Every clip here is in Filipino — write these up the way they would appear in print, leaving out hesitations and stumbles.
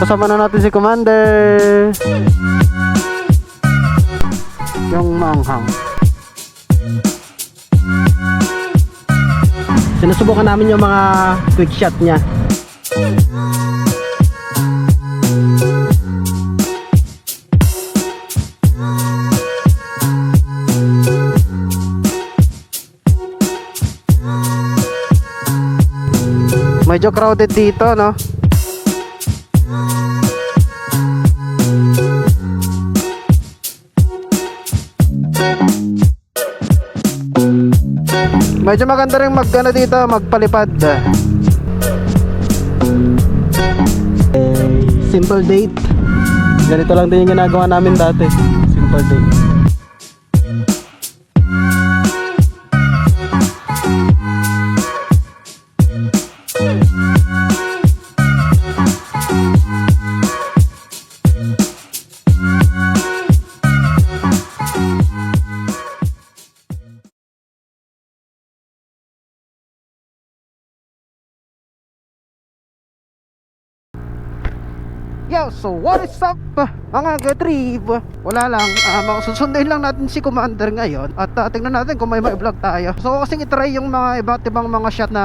Kasama na natin si Commander. Yung maanghang. Sinusubukan namin yung mga quick shot niya. Medyo crowded dito, no? Medyo maganda rin dito, magpalipad. Simple date. Ganito lang din yung ginagawa namin dati. Simple date. Yo, so what is up mga ka-trip? Wala lang, susundin lang natin si Commander ngayon. At tingnan natin kung may vlog tayo. So kasing itry yung mga iba't ibang mga shot na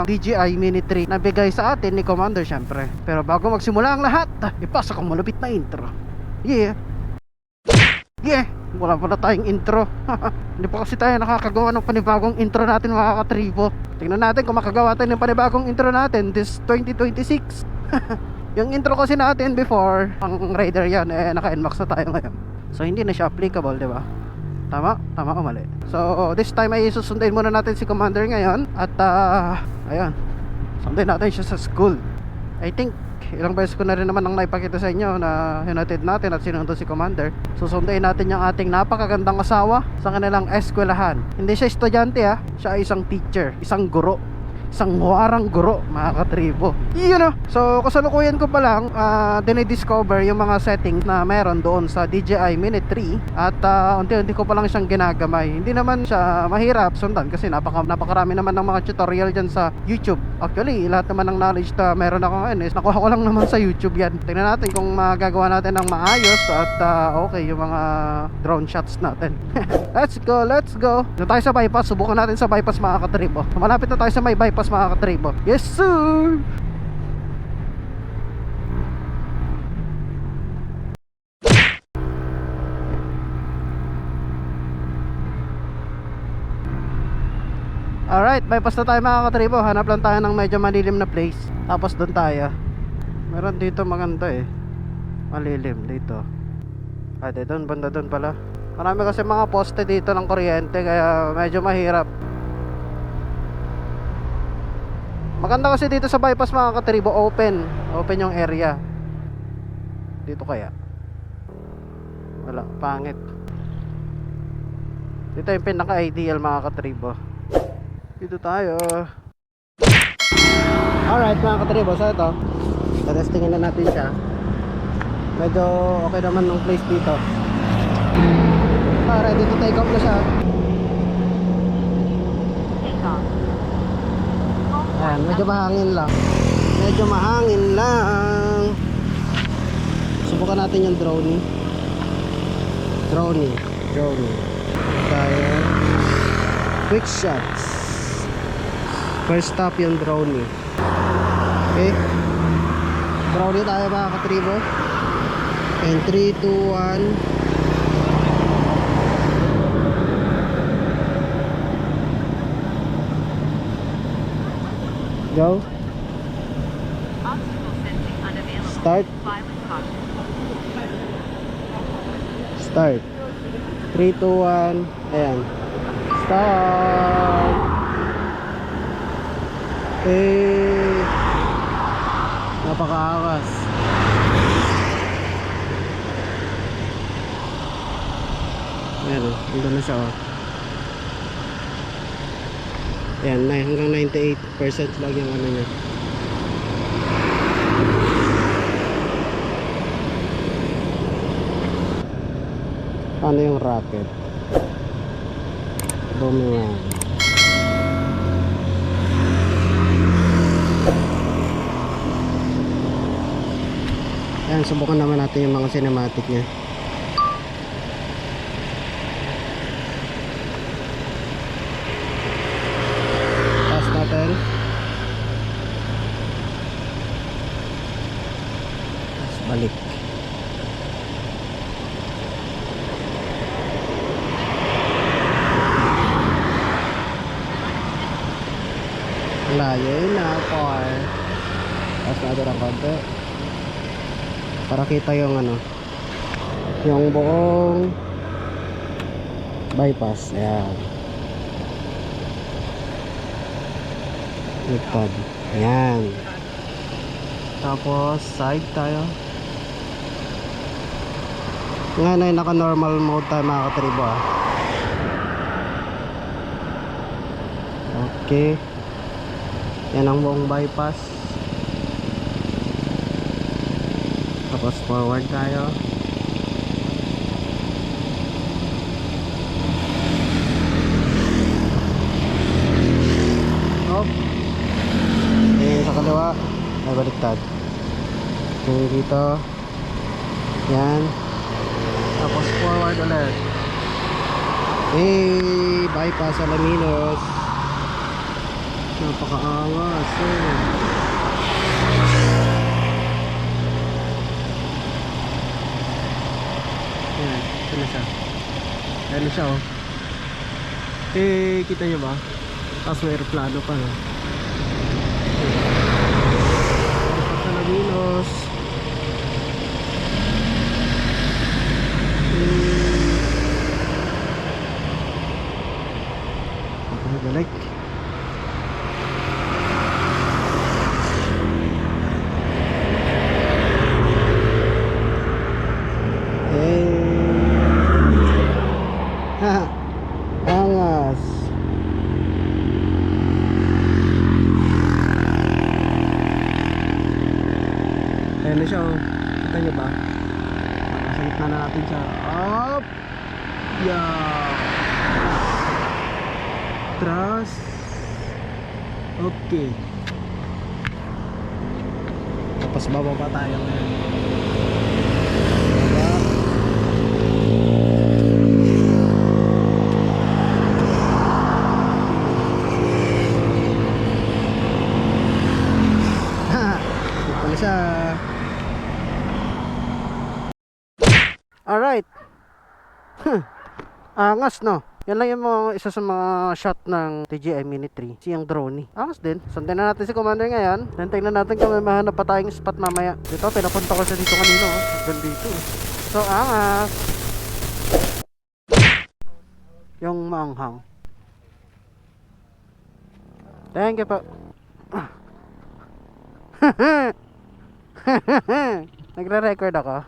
DJI Mini 3 na bigay sa atin ni Commander syempre. Pero bago magsimula ang lahat, ipasok ang malupit na intro. Yeah, wala pa na tayong intro. Hindi pa kasi tayo nakakagawa ng panibagong intro natin mga ka-tripo. Tingnan natin kung makagawa tayo ng panibagong intro natin this 2026. Yung intro kasi natin before, ang Raider yan, naka-NMAX na tayo ngayon. So hindi na siya applicable, di ba? Tama? Tama o mali? So this time ay susundin muna natin si Commander ngayon. At ayun, sundin natin siya sa school. I think ilang beses ko na rin naman ang naipakita sa inyo na hinatid natin at sinundo si Commander. Susunduin natin yung ating napakagandang asawa sa kanilang eskwelahan. Hindi siya estudyante siya ay isang teacher, isang guro. Isang huwarang guro mga katribo. You know, so kasalukuyan ko pa lang dinidiscover yung mga settings na meron doon sa DJI Mini 3. At unti-unti ko pa lang siyang ginagamay. Hindi naman siya mahirap sundan kasi napakarami naman ng mga tutorial dyan sa YouTube. Actually, lahat naman ng knowledge na meron ako ngayon is nakuha ko lang naman sa YouTube yan. Tingnan natin kung magagawa natin ng maayos at okay yung mga drone shots natin. Let's go. Doon tayo sa bypass. Subukan natin sa bypass mga katribo. Malapit na tayo sa may bypass mga katribo. Yes sir. Alright, bypass na tayo mga katribo. Hanap lang tayo ng medyo malilim na place. Tapos doon tayo. Meron dito maganda malilim dito. Doon, banda doon pala. Marami kasi mga poste dito ng kuryente kaya medyo mahirap. Maganda kasi dito sa bypass mga katribo, open yung area. Dito kaya wala, pangit. Dito yung pinaka-ideal mga katribo. Dito tayo. Alright mga katribo, so ito testingin na natin siya. Medyo okay naman ng place dito. Ready to take off na siya. Ayan, medyo mahangin lang. Subukan natin yung drone. Tayo. Quick shots. First stop yung drone. Okay. Drone tayo mga katribo. And 3, 2, 1. Go. Start. 3, 2, 1. Ayan. Start. Napakaangas. Ayan nandun na siya Ayan, hanggang 98% lang yung ano niya. Paano yung rocket? Boomerang. Yan, subukan naman natin yung mga cinematic niya. Taas natin. Tapos balik. Layo na, far. Tapos natin ang konti para kita yung ano, yung buong bypass. Ayan, likod. Ayan, tapos side tayo. Ngayon ay naka normal mode tayo mga katribo, ah. Okay, yan ang buong bypass. Tapos forward tayo. Hop. Sa kaliwa ay baliktad. Dito. Yan. Tapos forward ulit. Bypass Alaminos. Napakaangas eh. Ayan, ito na siya. Ayan na siya, oh. Kita nyo ba? Kaso aeroplano pa, no? Pagkalabinos. Balik. Angas. Ayan na siya, oh. Kita nyo ba? Nakasalit na natin siya. Up. Yeah. Trust. Okay. Tapos bababa tayo ngayon. Alright. Angas, no? Yan lang yung mga isa sa mga shot ng DJI Mini 3. Siyang drone. Angas din. Sundan na natin si Commander ngayon. Then tingnan natin kung may mahanap pa tayong spot mamaya. Dito, pinapunta ko siya dito kanino. Hanggang dito. So, angas. Yung maanghang. Thank you po. Nagre-record ako.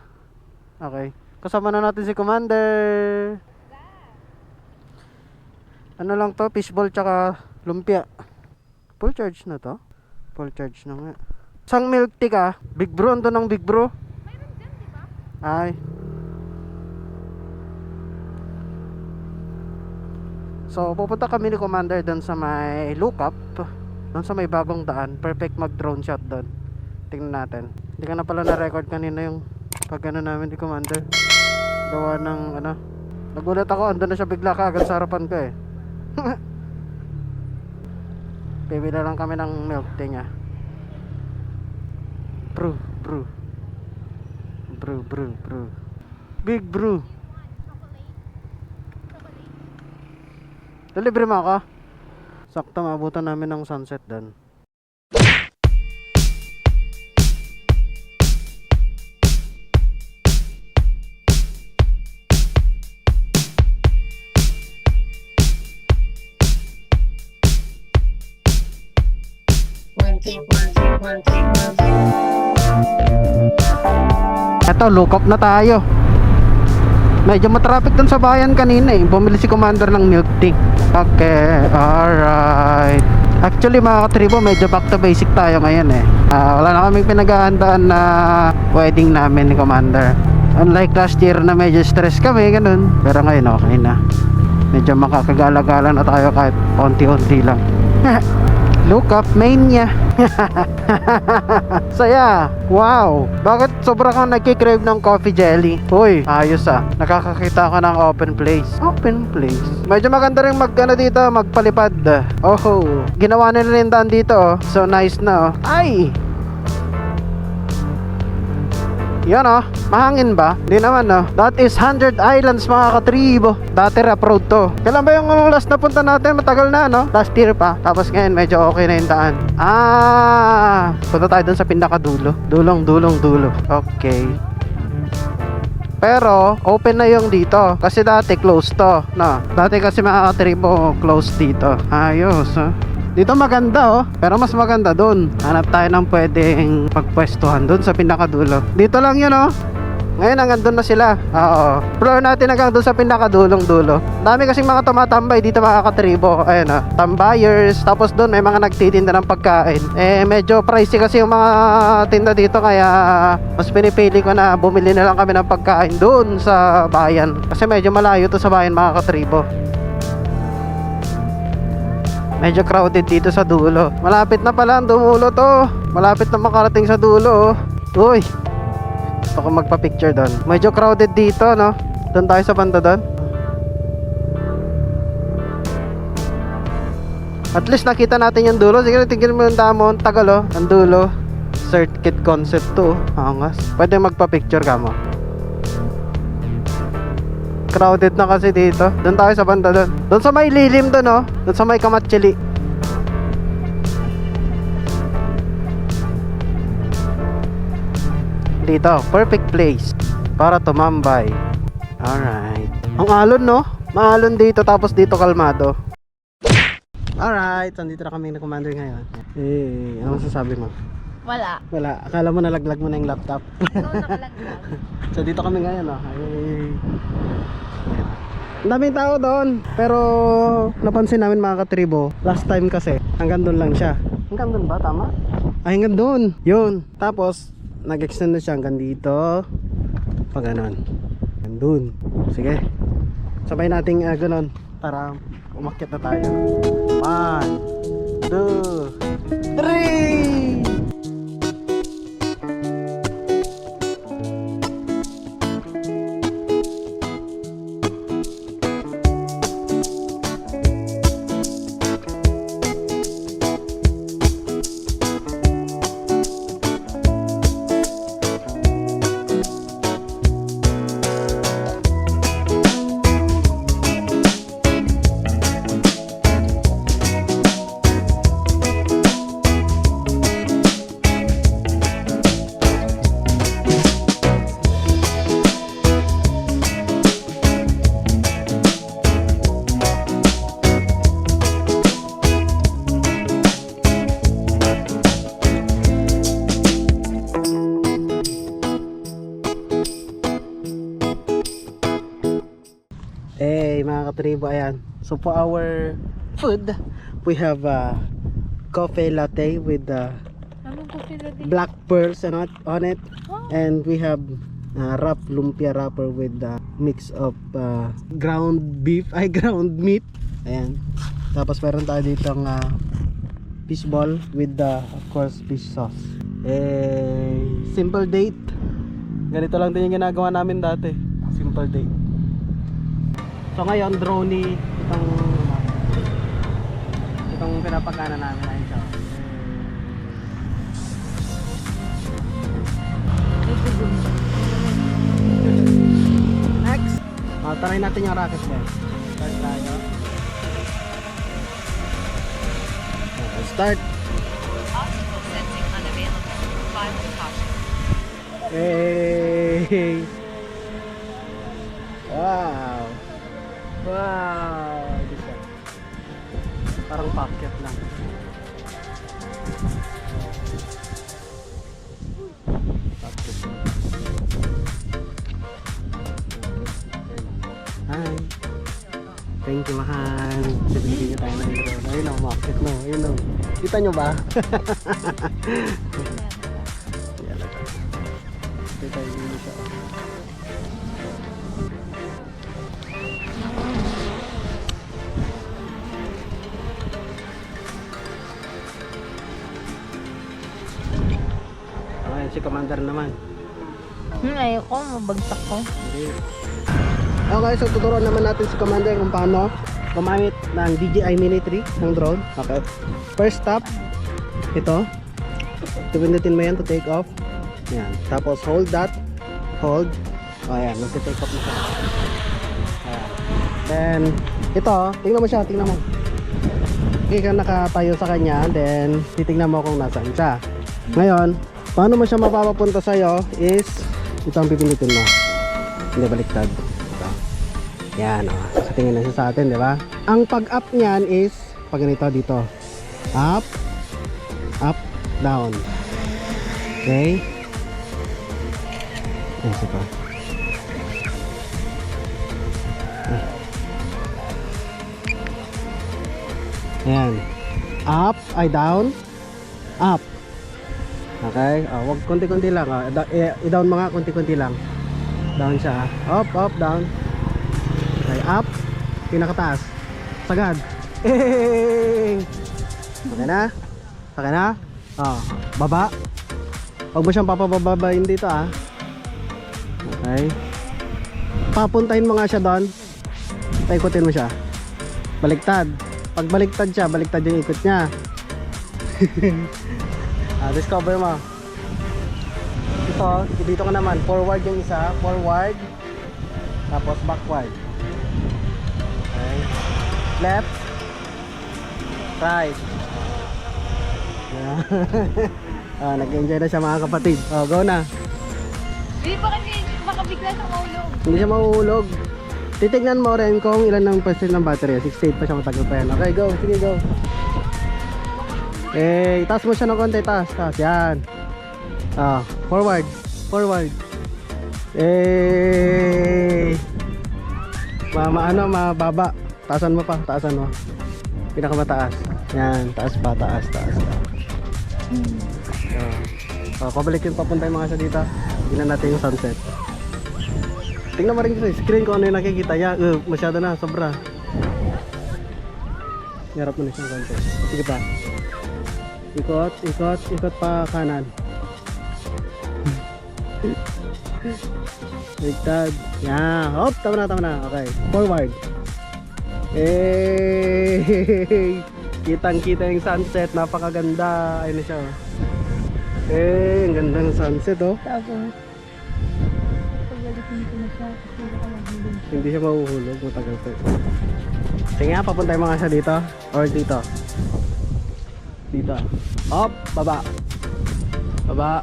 Okay. Kasama na natin si Commander. Ano lang to? Fishball tsaka lumpia. Full charge na to? Full charge na nga. Isang milk tea ka? Big bro, ando ng big bro. Mayroon dyan, diba? Ay. So, pupunta kami ni Commander doon sa may lookup. Doon sa may bagong daan. Perfect mag drone shot doon. Tingnan natin. Hindi ka na pala na-record kanina yung pag ano namin ni Commander. Gawa ng ano. Nagulat ako, andun na siya bigla kaagad sa harapan ko eh. Bibila lang kami ng milk tea niya. Brew. Big brew. Delivery mo ako. Sakto maabutan namin ng sunset doon. Eto, look up na tayo. Medyo matraffic dun sa bayan kanina eh. Bumili si Commander ng milk tea. Okay, alright. Actually mga katribo, medyo back to basic tayo ngayon eh. Wala na kaming pinaghahandaan na wedding namin ni Commander. Unlike last year na medyo stress kami, ganun. Pero ngayon okay na. Medyo makakagala-gala na tayo kahit onti-onti lang. Look up, main niya. Saya. Wow. Bakit sobrang kang nagkikrave ng coffee jelly? Uy, ayos ah. Nakakakita ka ng open place. Open place. Medyo maganda rin dito, magpalipad. Oh, ginawa nila yung daan dito oh. So nice na oh. Ay! Yan oh, mahangin ba? Hindi naman oh. That is 100 Islands mga katribo. Dati rough road to. Kailan ba yung last na punta natin? Matagal na no? Last year pa. Tapos ngayon medyo okay na yung daan. Punta tayo dun sa pinakadulo. Dulo. Okay. Pero open na yung dito. Kasi dati closed to no? Dati kasi mga katribo closed dito. Ayos oh. Dito maganda oh, pero mas maganda doon. Hanap tayo ng pwedeng pagpwestuhan doon sa pinakadulo. Dito lang yun oh. Ngayon hanggang doon na sila. Oo. Floor natin hanggang doon sa pinakadulong dulo. Dami kasing mga tumatambay dito mga katribo. Ayun oh. Tambayers. Tapos doon may mga nagtitinda ng pagkain. Medyo pricey kasi yung mga tinda dito. Kaya mas pinipili ko na bumili na lang kami ng pagkain doon sa bayan. Kasi medyo malayo to sa bayan mga katribo. Medyo crowded dito sa dulo. Malapit na pala ang dumulo to. Malapit na makarating sa dulo oh. Uy, gusto ko magpa-picture doon. Medyo crowded dito no. Doon tayo sa banda doon. At least nakita natin yung dulo. Sige, tingnan mo yung damo. Ang tagal oh. Ang dulo. Circuit concept to. Angas. Pwede magpa-picture ka mo. Crowded na kasi dito. Doon tayo sa banda doon. Doon sa may lilim doon oh. Doon sa may Kamatsili. Dito, perfect place para tumambay. Alright. Ang alon no? Maalon dito tapos dito kalmado. Alright, nandito na kami na commander ngayon. Ano masasabi mo? Wala. Akala mo nalaglag mo na yung laptop. Oo, nakalaglag. So dito kami ngayon oh. Ang daming tao doon. Pero napansin namin mga katribo, last time kasi hanggang doon lang siya. Hanggang doon ba? Tama? Ay hanggang doon. Yun. Tapos nag-extend na siya hanggang dito. Pag ganon. Hanggang doon. Sige. Sabay nating ganon para umakyat na tayo. 1, 2, 3. Mga katribo, ayan. So for our food, we have coffee latte with black pearls on it. And we have lumpia wrapper with mix of ground meat. Ayan. Tapos meron tayo ditong fish ball with of course fish sauce. Simple date. Ganito lang din yung ginagawa namin dati. Simple date. So ngayon drone itong pinapagana namin ay siya. Next, try natin yung rocket mo. Start tayo. Start. Optical sensing unavailable. Final caution. Hey. Wow. Wow. Bisa. Parang packet lang. Packet. Hi. Thank you, mahal. Bibigyan tayo ng drone. Ayun ang market mo. Ayun ang. Kita nyo ba? Kita nyo siya. Commander naman. Ayoko, mabagsak ko. Okay, so tuturuan naman natin si Commander kung paano gumamit ng DJI Mini 3 ng drone. Okay. First stop, ito. Pindutin mo yan to take off. Yan. Tapos hold that. Hold. O yan, mag-take off na siya. Ayan. Then, ito, tingnan mo siya, tingnan mo. Okay ka nakatayo sa kanya, then titingnan mo kung nasaan siya. Ngayon, paano mo siya mapapapunta sa'yo is, ito ang pipindutin mo. Hindi, baliktad. Ito. Yan, o. So, tingin na siya sa atin, di ba? Ang pag-up niyan is, pag ganito dito. Up, up, down. Okay? Ayan, isa pa. Ayan. Up ay down. Up. Okay? Wag konti-konti lang. I-down mga konti-konti lang. Down siya. Up, up, down. Okay, up. Pinakataas. Sagad. Okay na? Okay na? Baba. Huwag mo siyang papabababain dito Okay. Papuntahin mo nga siya doon. Paikutin mo siya. Baliktad. Pag baliktad siya, baliktad yung ikot niya. Discover mo. Ito, dito ka naman. Forward yung isa. Forward. Tapos backward. Okay. Left. Right. Nag-enjoy na siya mga kapatid. Go na. Hindi pa kasi makabigla sa ulog. Hindi siya mahuhulog. Titignan mo rin kung ilan ng percent ng battery. 68 pa siya, matagal pa yan. Okay, go. Sige, go. Itaas mo siya ng konti. Taas. Yan. Forward. Forward. Mababa. Taasan mo pa. Taasan mo. Pinakamataas. Yan. Taas pa. Taas. Pabalik yung papunta yung mga sa dito. Tingnan natin yung sunset. Tingnan mo rin sa screen kung ano yung nakikita niya. Masyado na, sobra. Harap mo na siyang konti. Sige pa. Ikot, ikot, ikot pa kanan. Ligtad. Yeah. Hop, tama na. Okay. Forward. Kitang-kita yung sunset. Napakaganda. Ayun na siya. Ang ganda ng sunset, Tapos, pagalitin ko na siya kasi nakalagulog. Hindi siya mahuhulog, matagal pa. Sige nga, papunta yung mga siya dito. Or dito. Dito. Up, baba. Baba.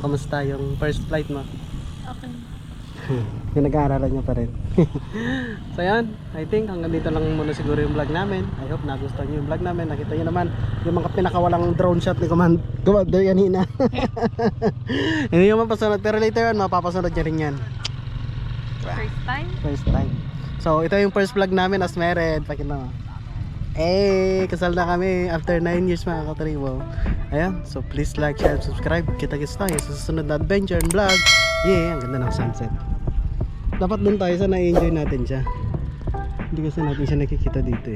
Kamusta yung first flight mo? Okay. Yung nag-aaralan niya pa rin. So yan, I think hanggang dito lang muna siguro yung vlog namin. I hope nagustuhan niyo yung vlog namin. Nakita niyo naman yung mga pinakawalang drone shot ni Commander Yanina. Hindi naman pasunod, pero later on mapapasunod niya rin yan. First time? First time. So ito yung first vlog namin as married. Pakita mo. Kasal na kami after 9 years mga katribo. Ayan, so please like, share, subscribe. Kita-kits tayo sa susunod na adventure and vlog. Ang ganda ng sunset. Dapat dun tayo sa na-enjoy natin siya. Hindi kasi natin siya nakikita dito